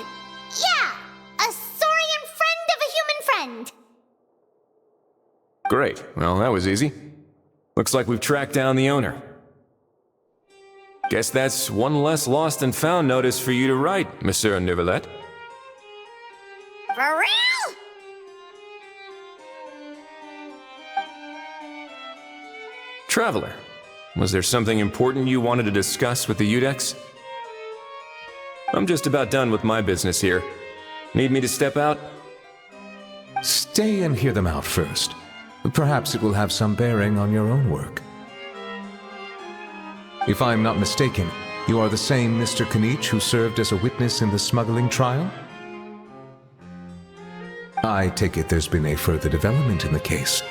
Yeah! A Saurian friend of a human friend! Great. Well, that was easy. Looks like we've tracked down the owner. Guess that's one less lost and found notice for you to write, Monsieur Neuvillette. For real? Traveler, was there something important you wanted to discuss with the Udex? I'm just about done with my business here. Need me to step out? Stay and hear them out first. Perhaps it will have some bearing on your own work. If I'm not mistaken, you are the same Mr. Kanich who served as a witness in the smuggling trial? I take it there's been a further development in the case.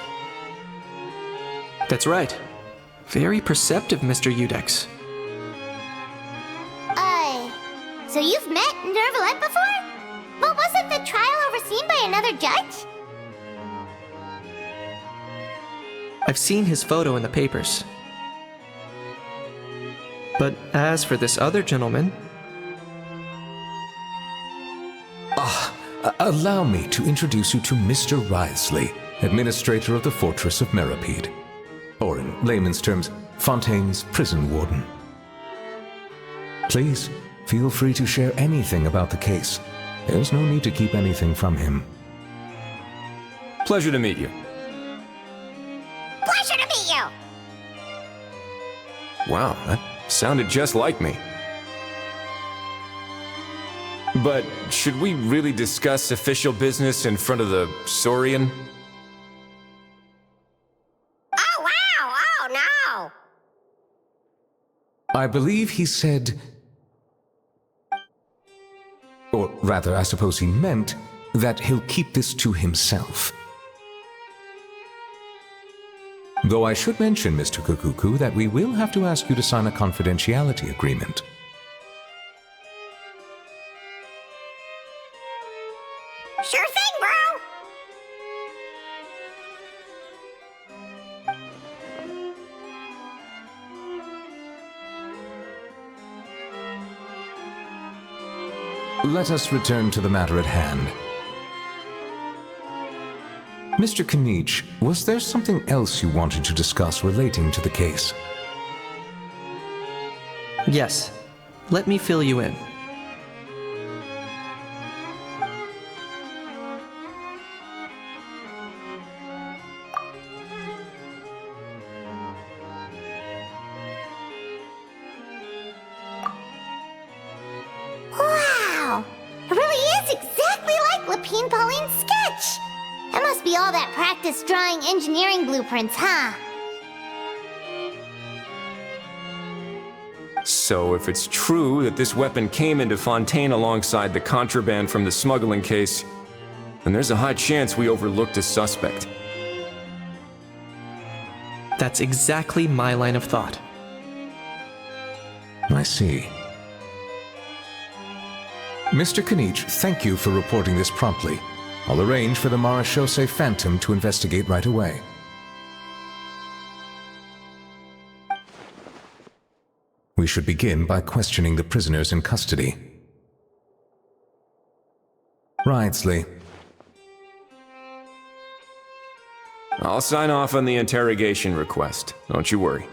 That's right. Very perceptive, Mr. Udex. So you've met Neuvillette before? But wasn't the trial overseen by another judge? I've seen his photo in the papers. But as for this other gentleman... Allow me to introduce you to Mr. Wriothesley, Administrator of the Fortress of Meripede. Or in layman's terms, Fontaine's prison warden. Please, feel free to share anything about the case. There's no need to keep anything from him. Pleasure to meet you. Pleasure to meet you! Wow, that sounded just like me. But should we really discuss official business in front of the Saurian? Oh, wow! Oh, no! I believe he said... Or rather, I suppose he meant that he'll keep this to himself. Though I should mention, Mr. Kukuku, that we will have to ask you to sign a confidentiality agreement. Sure thing, bro! Let us return to the matter at hand. Mr. Kanich, was there something else you wanted to discuss relating to the case? Yes. Let me fill you in. Wow! It really is exactly like Lapine Pauline's sketch! That must be all that practice drawing engineering blueprints, huh? So if it's true that this weapon came into Fontaine alongside the contraband from the smuggling case, then there's a high chance we overlooked a suspect. That's exactly my line of thought. I see. Mr. Kanich, thank you for reporting this promptly. I'll arrange for the Marechaussee Phantom to investigate right away. We should begin by questioning the prisoners in custody. Wriothesley. I'll sign off on the interrogation request. Don't you worry.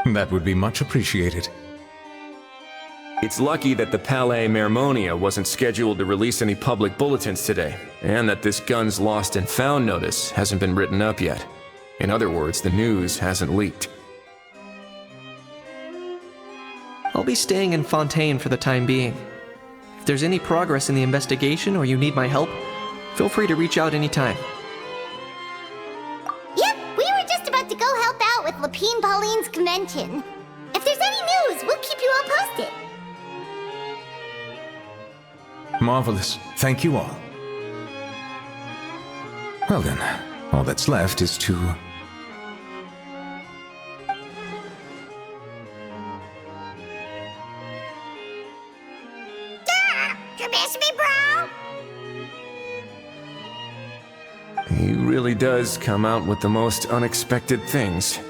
That would be much appreciated. It's lucky that the Palais Mermonia wasn't scheduled to release any public bulletins today, and that this gun's lost and found notice hasn't been written up yet. In other words, the news hasn't leaked. I'll be staying in Fontaine for the time being. If there's any progress in the investigation or you need my help, feel free to reach out anytime. Yep, we were just about to go help out with Lapine Pauline's convention. If there's any news, we'll keep you all posted. Marvelous. Thank you all. Well then, all that's left is to... You miss me, bro? He really does come out with the most unexpected things.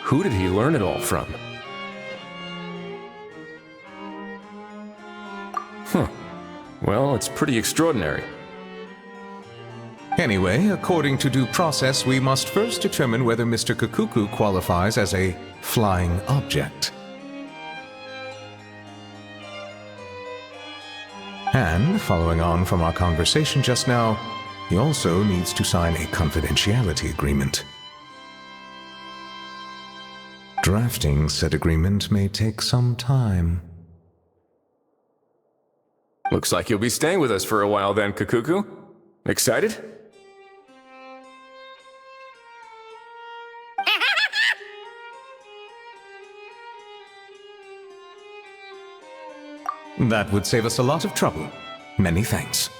Who did he learn it all from? Huh. Well, it's pretty extraordinary. Anyway, according to due process, we must first determine whether Mr. Kukuku qualifies as a flying object. And, following on from our conversation just now, he also needs to sign a confidentiality agreement. Drafting said agreement may take some time. Looks like you'll be staying with us for a while then, Kukuku. Excited? That would save us a lot of trouble. Many thanks.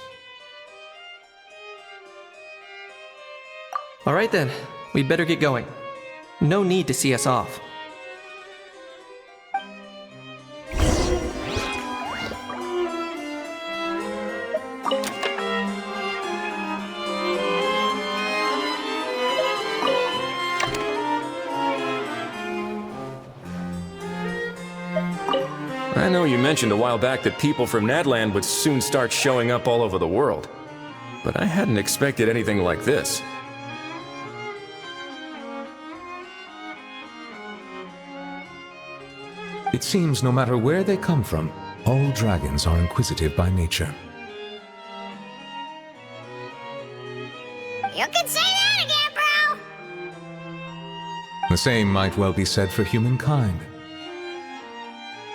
All right then, we'd better get going. No need to see us off. I know you mentioned a while back that people from Natland would soon start showing up all over the world, but I hadn't expected anything like this. It seems no matter where they come from, all dragons are inquisitive by nature. You can say that again, bro! The same might well be said for humankind.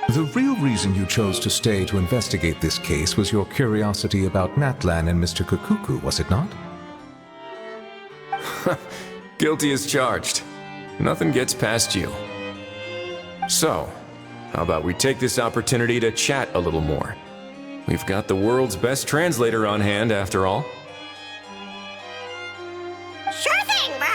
The real reason you chose to stay to investigate this case was your curiosity about Natlan and Mr. Kukuku, was it not? Guilty as charged. Nothing gets past you. So, how about we take this opportunity to chat a little more? We've got the world's best translator on hand, after all. Sure thing, bro!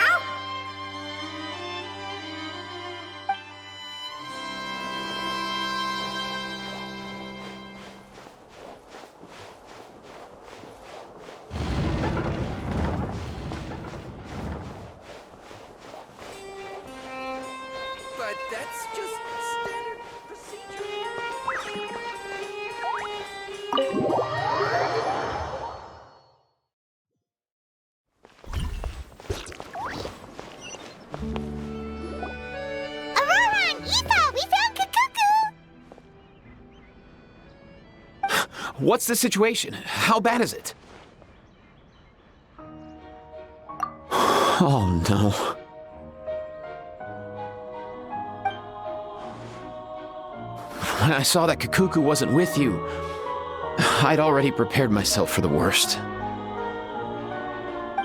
But that's just standard procedure. Aurora and Aoife, we found Kukuku! What's the situation? How bad is it? Oh no. When I saw that Kukuku wasn't with you, I'd already prepared myself for the worst.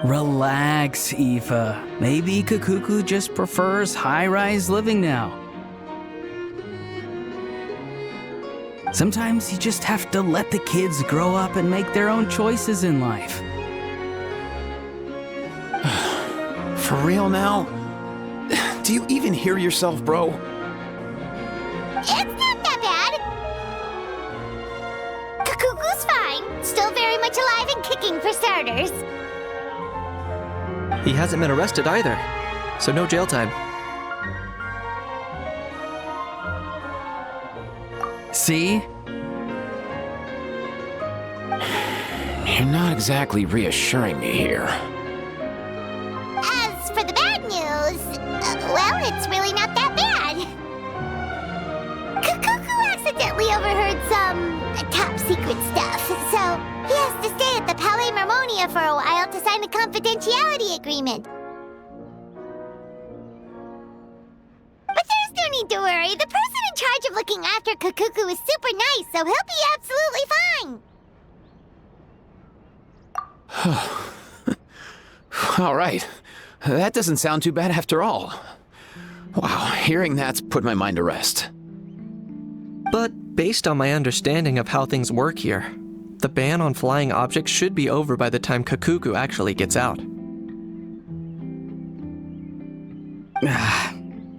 Relax, Aoife. Maybe Kukuku just prefers high-rise living now. Sometimes you just have to let the kids grow up and make their own choices in life. For real now? Do you even hear yourself, bro? It's not that bad. Kukuku's fine. Still very much alive and kicking for starters. He hasn't been arrested either, so no jail time. See? You're not exactly reassuring me here. As for the bad news, well, it's really not that bad. Kukuku accidentally overheard some top secret stuff, so he has to stay at the Palais Marmonia for a while to sign a confidentiality agreement. But there's no need to worry. The person in charge of looking after Kukuku is super nice, so he'll be absolutely fine. All right. That doesn't sound too bad after all. Wow, hearing that's put my mind to rest. But based on my understanding of how things work here, the ban on flying objects should be over by the time Kukuku actually gets out.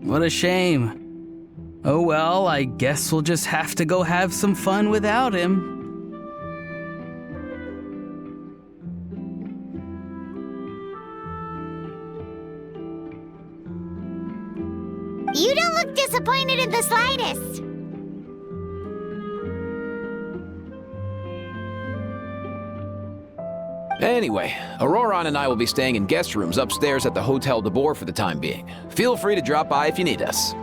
What a shame. Oh well, I guess we'll just have to go have some fun without him. You don't look disappointed in the slightest. Anyway, Auroron and I will be staying in guest rooms upstairs at the Hotel de Boer for the time being. Feel free to drop by if you need us.